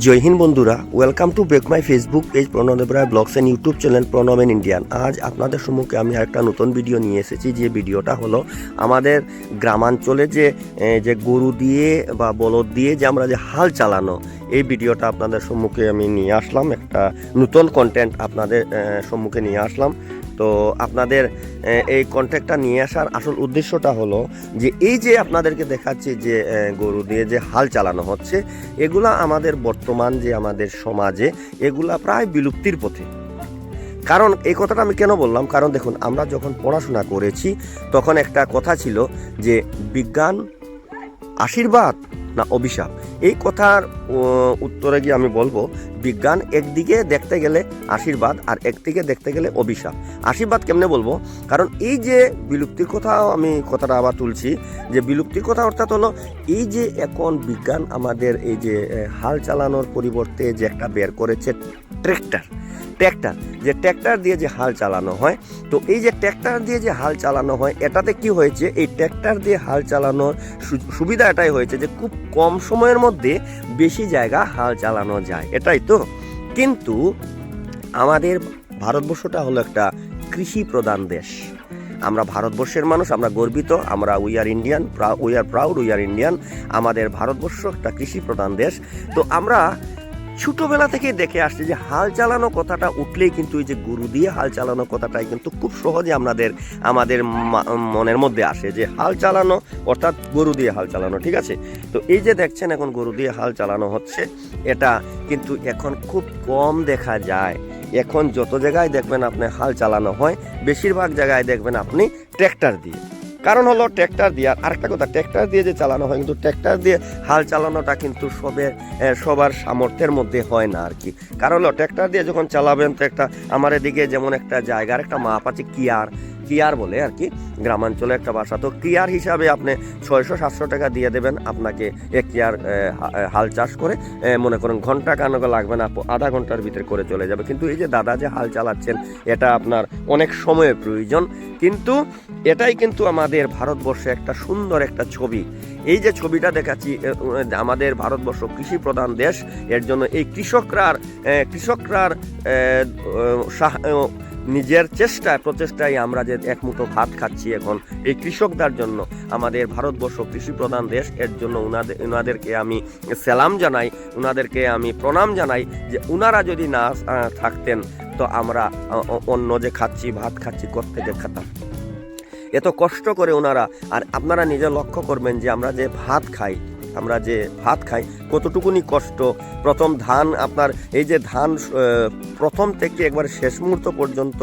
জয় হিন্দ বন্ধুরা, welcome to back my Facebook page Pranab Roy blogs and YouTube channel Pranab an Indian. আজ আপনাদের সম্মুখে আমি একটা নতুন ভিডিও নিয়ে এসেছি। যে ভিডিওটা হলো আমাদের গ্রামাঞ্চলে যে গরু দিয়ে বা বলদ দিয়ে যে আমরা যে হাল চালানো, এই ভিডিওটা আপনাদের সম্মুখে আমি নিয়ে আসলাম। একটা নতুন কন্টেন্ট আপনাদের সম্মুখে নিয়ে আসলাম। তো আপনাদের এই কন্টেন্টটা নিয়ে আসার আসল উদ্দেশ্যটা হলো যে এই যে আপনাদেরকে দেখাচ্ছি যে গরু দিয়ে যে হাল চালানো হচ্ছে, এগুলা আমাদের বর্তমান যে আমাদের সমাজে এগুলা প্রায় বিলুপ্তির পথে। কারণ এই কথাটা আমি কেন বললাম, কারণ দেখুন, আমরা যখন পড়াশোনা করেছি তখন একটা কথা ছিল যে বিজ্ঞান আশীর্বাদ না অভিশাপ। এই কথার উত্তরে গিয়ে আমি বলবো বিজ্ঞান একদিকে দেখতে গেলে আশীর্বাদ আর একদিকে দেখতে গেলে অভিশাপ। আশীর্বাদ কেমনে বলবো, কারণ এই যে বিলুপ্তির কথা আমি কথাটা আবার তুলছি, যে বিলুপ্তির কথা অর্থাৎ হলো এই যে এখন বিজ্ঞান আমাদের এই যে হাল চালানোর পরিবর্তে যে একটা বের করেছে ট্র্যাক্টর যে ট্র্যাক্টর দিয়ে যে হাল চালানো হয়। তো এই যে ট্র্যাক্টর দিয়ে যে হাল চালানো হয়, এটাতে কি হয়েছে, এই ট্র্যাক্টর দিয়ে হাল চালানোর সুবিধা এটাই হয়েছে যে খুব কম সময়ের মধ্যে বেশি জায়গা হাল চালানো যায়, এটাই তো। কিন্তু আমাদের ভারতবর্ষটা হলো একটা কৃষি প্রধান দেশ। আমরা ভারতবর্ষের মানুষ, আমরা গর্বিত, আমরা we are Indian, we are proud, we are Indian. আমাদের ভারতবর্ষ একটা কৃষি প্রধান দেশ। তো আমরা ছোটবেলা থেকে দেখে আসছে যে হাল চালানো কথাটা উঠলেই কিন্তু এই যে গরু দিয়ে হাল চালানো কথাটাই কিন্তু খুব সহজে আমাদের মনের মধ্যে আসে, যে হাল চালানো অর্থাৎ গরু দিয়ে হাল চালানো। ঠিক আছে, তো এই যে দেখছেন এখন গরু দিয়ে হাল চালানো হচ্ছে, এটা কিন্তু এখন খুব কম দেখা যায়। এখন যত জায়গায় দেখবেন আপনি হাল চালানো হয়, বেশিরভাগ জায়গায় দেখবেন আপনি ট্র্যাক্টর দিয়ে। কারণ হলো ট্র্যাক্টর দিয়ে, আর আরেকটা কথা, ট্র্যাক্টর দিয়ে যে চালানো হয়, কিন্তু ট্র্যাক্টর দিয়ে হাল চালানোটা কিন্তু সবার সামর্থ্যের মধ্যে হয় না আর কি। কারণ হলো ট্র্যাক্টর দিয়ে যখন চালাবেন, তো একটা আমার এদিকে যেমন একটা জায়গার একটা মাপ আছে, কিয়ার বলে আর কি, গ্রামাঞ্চলে একটা ভাষা। তো কিয়ার হিসাবে আপনি 600-700 টাকা দিয়ে দেবেন, আপনাকে এক কিয়ার হাল চাষ করে মনে করেন ঘন্টা কানক লাগবে না, আধা ঘন্টার ভিতরে করে চলে যাবে। কিন্তু এই যে দাদা যে হাল চালাচ্ছেন, এটা আপনার অনেক সময়ের প্রয়োজন। কিন্তু এটাই কিন্তু আমাদের ভারতবর্ষে একটা সুন্দর একটা ছবি। এই যে ছবিটা দেখাচ্ছি, আমাদের ভারতবর্ষ কৃষি প্রধান দেশ, এর জন্য এই কৃষকরা নিজের প্রচেষ্টায় আমরা যে এক মুঠো ভাত খাচ্ছি এখন, এই কৃষকদের জন্য আমাদের ভারতবর্ষ কৃষি প্রধান দেশ। এর জন্য উনাদেরকে আমি সালাম জানাই, উনাদেরকে আমি প্রণাম জানাই, যে উনারা যদি না থাকতেন তো আমরা অন্য যে ভাত খাচ্ছি কোত্থেকে খেতাম। এত কষ্ট করে ওনারা, আর আপনারা নিজে লক্ষ্য করবেন যে আমরা যে ভাত খাই কতটুকুনি কষ্ট। প্রথম ধান, আপনার এই যে ধান প্রথম থেকে একবার শেষ মুহূর্ত পর্যন্ত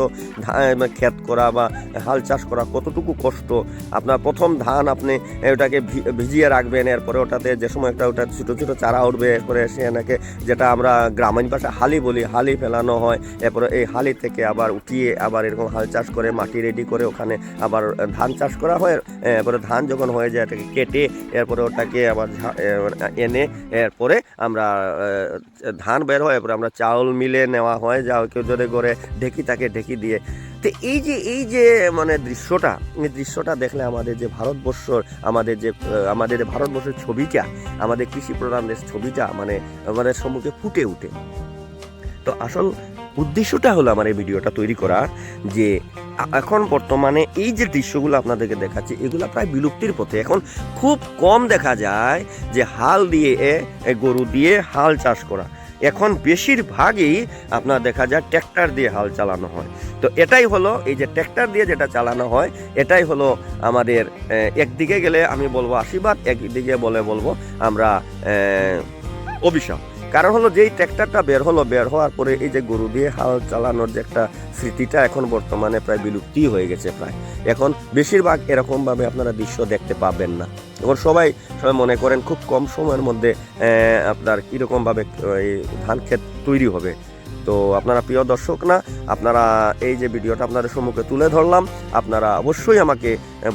ক্ষেত করা বা হাল চাষ করা কতটুকু কষ্ট। আপনার প্রথম ধান আপনি ওটাকে ভিজিয়ে রাখবেন, এরপরে ওটাতে যে সময় ওটা ছোটো ছোটো চারা উঠবে, এরপরে সে এনাকে যেটা আমরা গ্রামীণ ভাষায় হালি বলি, হালি ফেলানো হয়। এরপরে এই হালি থেকে আবার উঠিয়ে আবার এরকম হাল চাষ করে মাটি রেডি করে ওখানে আবার ধান চাষ করা হয়। এরপরে ধান যখন হয়ে যায় এটাকে কেটে এরপরে ওটাকে আবার এনে এরপরে আমরা ধান বের হয়, এরপরে আমরা চাউল মিলে নেওয়া হয়, যা কেউ যদি করে ঢেকি দিয়ে। তো এই যে মানে দৃশ্যটা দেখলে আমাদের যে ভারতবর্ষের ছবিটা, আমাদের কৃষি প্রধান দেশ ছবিটা মানে আমাদের সম্মুখে ফুটে উঠে। তো আসল উদ্দেশ্যটা হলো আমার এই ভিডিওটা তৈরি করা, যে এখন বর্তমানে এই যে দৃশ্যগুলো আপনাদেরকে দেখাচ্ছি, এগুলো প্রায় বিলুপ্তির পথে। এখন খুব কম দেখা যায় যে হাল দিয়ে গরু দিয়ে হাল চাষ করা। এখন বেশিরভাগই আপনার দেখা যায় ট্র্যাক্টর দিয়ে হাল চালানো হয়। তো এটাই হলো এই যে ট্র্যাক্টর দিয়ে যেটা চালানো হয়, এটাই হলো আমাদের একদিকে গেলে আমি বলবো আশীর্বাদ, একদিকে বলবো আমরা অভিশাপ। কারণ হলো যেই ট্র্যাক্টরটা বের হওয়ার পরে এই যে গরু দিয়ে হাল চালানোর যে একটা স্মৃতিটা এখন বর্তমানে প্রায় বিলুপ্তি হয়ে গেছে প্রায়। এখন বেশিরভাগ এরকমভাবে আপনারা দৃশ্য দেখতে পাবেন না। এখন সবাই মনে করেন খুব কম সময়ের মধ্যে আপনার কীরকমভাবে ধান ক্ষেত তৈরি হবে। তো আপনারা প্রিয় দর্শক না, আপনারা এই যে ভিডিওটা আপনাদের সম্মুখে তুলে ধরলাম, আপনারা অবশ্যই আমাকে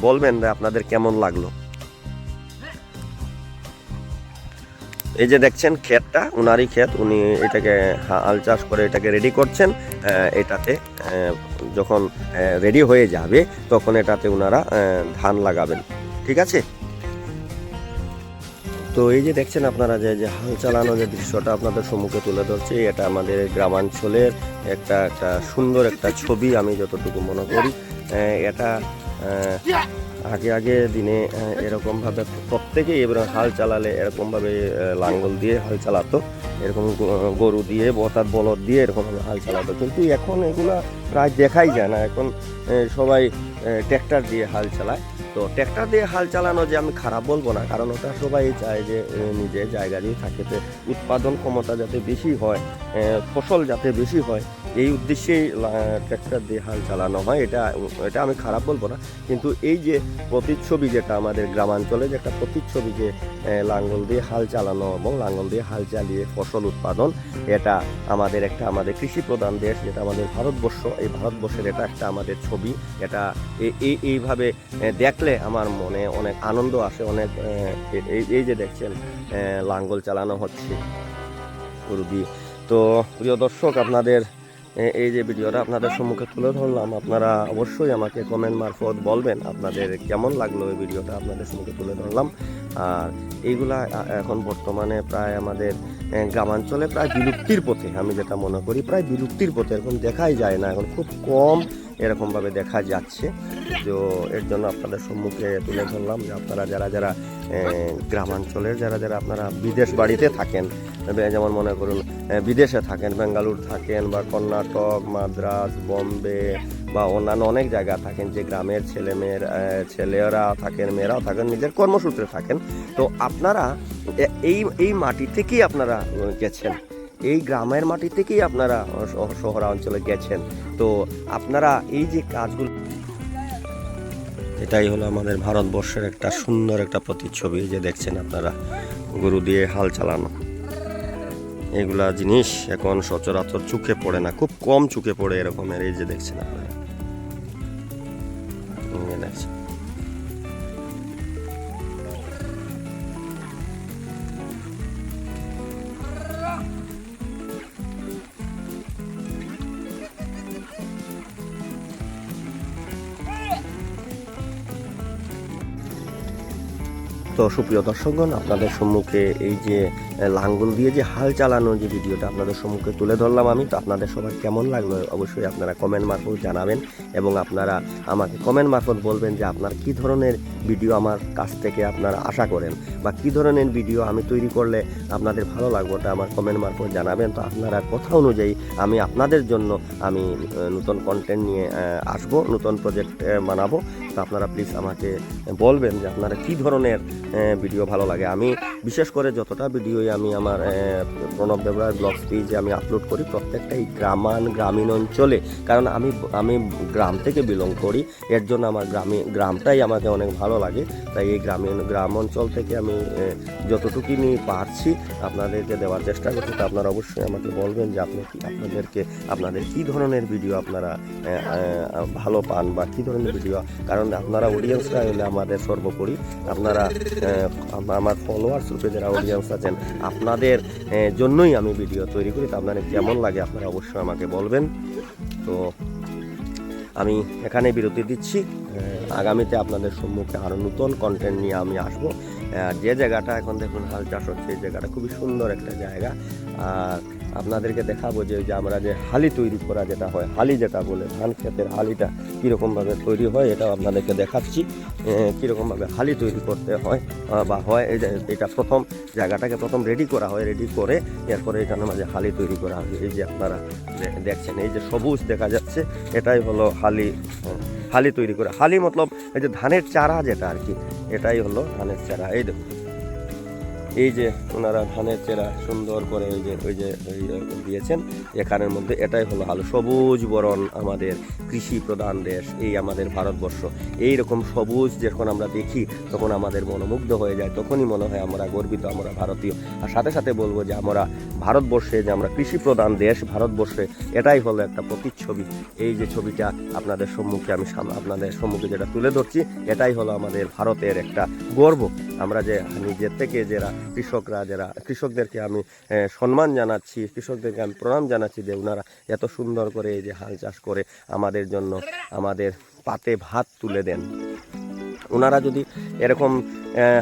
বলবেন যে আপনাদের কেমন লাগলো। এই যে দেখছেন ক্ষেতটা উনারই ক্ষেত, উনি এটাকে হাল চাষ করে এটাকে রেডি করছেন। এটাতে যখন রেডি হয়ে যাবে তখন এটাতে উনারা ধান লাগাবেন। ঠিক আছে। তো এই যে দেখছেন আপনারা যে হাল চালানো যে দৃশ্যটা আপনাদের সম্মুখে তুলে ধরছে, এটা আমাদের গ্রামাঞ্চলের একটা সুন্দর একটা ছবি আমি যতটুকু মনে করি। এটা আগে দিনে এরকমভাবে প্রত্যেকেই এবার হাল চালালে এরকমভাবে লাঙ্গল দিয়ে হাল চালাতো, এরকম গরু দিয়ে অর্থাৎ বলদ দিয়ে এরকমভাবে হাল চালাতো। কিন্তু এখন এগুলা প্রায় দেখাই যায় না, এখন সবাই ট্র্যাক্টর দিয়ে হাল চালায়। তো ট্র্যাক্টর দিয়ে হাল চালানো যে আমি খারাপ বলবো না, কারণ ওটা সবাই চায় যে নিজের জায়গা দিয়ে থাকে, উৎপাদন ক্ষমতা যাতে বেশি হয়, ফসল যাতে বেশি হয়, এই উদ্দেশ্যেই ট্র্যাক্টর দিয়ে হাল চালানো হয়। এটা আমি খারাপ বলবো না। কিন্তু এই যে প্রতিচ্ছবি যেটা আমাদের গ্রামাঞ্চলে যে একটা প্রতিচ্ছবি, যে লাঙ্গল দিয়ে হাল চালানো এবং লাঙ্গল দিয়ে হাল চালিয়ে ফসল উৎপাদন, এটা আমাদের কৃষি প্রধান দেশ যেটা আমাদের ভারতবর্ষ, এই ভারতবর্ষের এটা একটা আমাদের ছবি। এটা এইভাবে দেখলে আমার মনে অনেক আনন্দ আসে। অনেক এই যে দেখছেন লাঙ্গল চালানো হচ্ছে গরু দিয়ে। তো প্রিয় দর্শক, আপনাদের এই যে ভিডিওটা আপনাদের সম্মুখে তুলে ধরলাম, আপনারা অবশ্যই আমাকে কমেন্ট মারফত বলবেন আপনাদের কেমন লাগলো এই ভিডিওটা আপনাদের সম্মুখে তুলে ধরলাম। আর এইগুলা এখন বর্তমানে প্রায় আমাদের গ্রামাঞ্চলে প্রায় বিলুপ্তির পথে, আমি যেটা মনে করি প্রায় বিলুপ্তির পথে, এখন দেখাই যায় না, এখন খুব কম এরকমভাবে দেখা যাচ্ছে। তো এর জন্য আপনাদের সম্মুখে তুলে ধরলাম যে আপনারা যারা গ্রামাঞ্চলের যারা আপনারা বিদেশ বাড়িতে থাকেন, যেমন মনে করুন বিদেশে থাকেন, বেঙ্গালুর থাকেন বা কর্ণাটক, মাদ্রাস, বোম্বে বা অন্যান্য অনেক জায়গা থাকেন, যে গ্রামের ছেলেরা থাকেন, মেয়েরাও থাকেন, নিজের কর্মসূত্রে থাকেন। তো আপনারা এই মাটি থেকেই আপনারা গেছেন, এই গ্রামের মাটি থেকেই আপনারা শহরাঞ্চলে গেছেন। তো আপনারা এই যে কাজগুলো, এটাই হলো আমাদের ভারতবর্ষের একটা সুন্দর একটা প্রতিচ্ছবি। যে দেখছেন আপনারা গরু দিয়ে হাল চালানো, এগুলা জিনিস এখন সচরাচর চোখে পড়ে না, খুব কম চোখে পড়ে এরকমের। এই যে দেখছেন আপনারা দেখছেন। তো সুপ্রিয় দর্শকগণ, আপনাদের সম্মুখে এই যে লাঙ্গল দিয়ে যে হাল চালানো যে ভিডিওটা আপনাদের সম্মুখে তুলে ধরলাম আমি, তো আপনাদের সবার কেমন লাগলো অবশ্যই আপনারা কমেন্ট মারফত জানাবেন, এবং আপনারা আমাকে কমেন্ট মারফত বলবেন যে আপনার কি ধরনের ভিডিও আমার কাছ থেকে আপনারা আশা করেন, বা কি ধরনের ভিডিও আমি তৈরি করলে আপনাদের ভালো লাগবে, ওটা আমার কমেন্ট মারফত জানাবেন। তো আপনারা কথা অনুযায়ী আমি আপনাদের জন্য আমি নতুন কন্টেন্ট নিয়ে আসবো, নতুন প্রজেক্ট বানাবো। তো আপনারা প্লিজ আমাকে বলবেন যে আপনারা কি ধরনের ভিডিও ভালো লাগে। আমি বিশেষ করে যতটা ভিডিওই আমি আমার প্রণব দেবরায় ব্লগস পেজে আমি আপলোড করি, প্রত্যেকটাই গ্রামীণ অঞ্চলে, কারণ আমি গ্রাম থেকে বিলং করি, এর জন্য আমার গ্রামটাই আমাকে অনেক ভালো লাগে। তাই এই গ্রাম অঞ্চল থেকে আমি যতটুকুনি পারছি আপনাদেরকে দেওয়ার চেষ্টা করছি। তো আপনারা অবশ্যই আমাকে বলবেন যে আপনাদের কি ধরনের ভিডিও আপনারা ভালো পান, বা কি ধরনের ভিডিও, কারণ আপনারা অডিয়েন্সরা হলে আমাদের সর্বোপরি, আপনারা আমার ফলোয়ার্স রূপে যারা অডিয়েন্স আছেন, আপনাদের জন্যই আমি ভিডিও তৈরি করি। তো আপনাদের কেমন লাগে আপনারা অবশ্যই আমাকে বলবেন। তো আমি এখানে বিরতি দিচ্ছি, আগামীতে আপনাদের সম্মুখে আরও নতুন কন্টেন্ট নিয়ে আমি আসব। যে জায়গাটা এখন দেখুন হাল চাষ হচ্ছে, এই জায়গাটা খুবই সুন্দর একটা জায়গা। আর আপনাদেরকে দেখাবো যে আমরা যে হালি তৈরি করা যেটা হয়, হালি যেটা বলে ধান ক্ষেতের হালিটা কীরকমভাবে তৈরি হয়, এটাও আপনাদেরকে দেখাচ্ছি কীরকমভাবে হালি তৈরি করতে হয় বা হয়। এটা জায়গাটাকে প্রথম রেডি করা হয়, রেডি করে এরপরে এখানে মাঝে হালি তৈরি করা হয়। এই যে আপনারা দেখছেন, এই যে সবুজ দেখা যাচ্ছে, এটাই হলো হালি তৈরি করে। হালি মতলব এই যে ধানের চারা যেটা আর কি, এটাই হলো ধানের চারা। এই যে ওনারা ধানের চারা সুন্দর করে ওই যে দিয়েছেন এখানের মধ্যে, এটাই হলো হাল। সবুজ বরণ আমাদের কৃষি প্রধান দেশ এই আমাদের ভারতবর্ষ। এই রকম সবুজ যখন আমরা দেখি তখন আমাদের মনোমুগ্ধ হয়ে যায়, তখনই মনে হয় আমরা গর্বিত, আমরা ভারতীয়। আর সাথে সাথে বলবো যে আমরা ভারতবর্ষে, যে আমরা কৃষি প্রধান দেশ ভারতবর্ষে, এটাই হলো একটা প্রতিচ্ছবি। এই যে ছবিটা আপনাদের সম্মুখে যেটা তুলে ধরছি, এটাই হলো আমাদের ভারতের একটা গর্ব। আমরা যে নিজের থেকে কৃষকদেরকে আমি সম্মান জানাচ্ছি, কৃষকদেরকে আমি প্রণাম জানাচ্ছি যে ওনারা এত সুন্দর করে এই যে হাল চাষ করে আমাদের জন্য আমাদের পাতে ভাত তুলে দেন। ওনারা যদি এরকম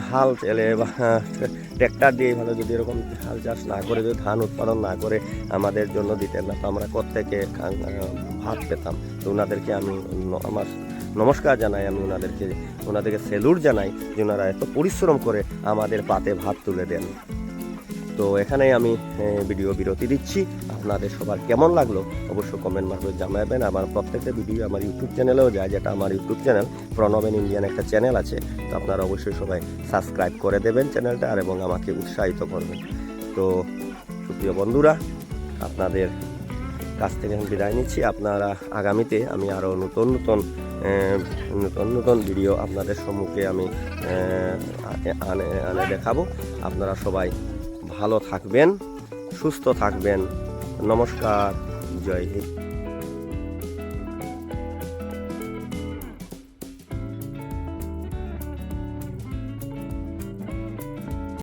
হাল চলে বা ট্র্যাক্টর দিয়ে ভালো যদি এরকম হাল চাষ না করে, যদি ধান উৎপাদন না করে আমাদের জন্য দিতেন না, তো আমরা কোত্থেকে ভাত পেতাম। তো ওনাদেরকে আমি আমার নমস্কার জানাই, আমি ওনাদেরকে স্যালুট জানাই যে ওনারা এত পরিশ্রম করে আমাদের পাতে ভাত তুলে দেন। তো এখানেই আমি ভিডিও বিরতি দিচ্ছি। আপনাদের সবার কেমন লাগলো অবশ্যই কমেন্ট মারফত জানাবেন। আমার প্রত্যেকটা ভিডিও আমার ইউটিউব চ্যানেলেও যায়, যেটা আমার YouTube channel Pranab an Indian একটা চ্যানেল আছে। তো আপনারা অবশ্যই সবাই সাবস্ক্রাইব করে দেবেন চ্যানেলটা, আর এবং আমাকে উৎসাহিত করবেন। তো সুপ্রিয় বন্ধুরা, আপনাদের কাছ থেকে আমি বিদায় নিচ্ছি। আপনারা আগামীতে আমি আরও নতুন নতুন ভিডিও আপনাদের সম্মুখে আমি আনে দেখাবো। আপনারা সবাই ভালো থাকবেন, সুস্থ থাকবেন। নমস্কার, জয় হিন্দ।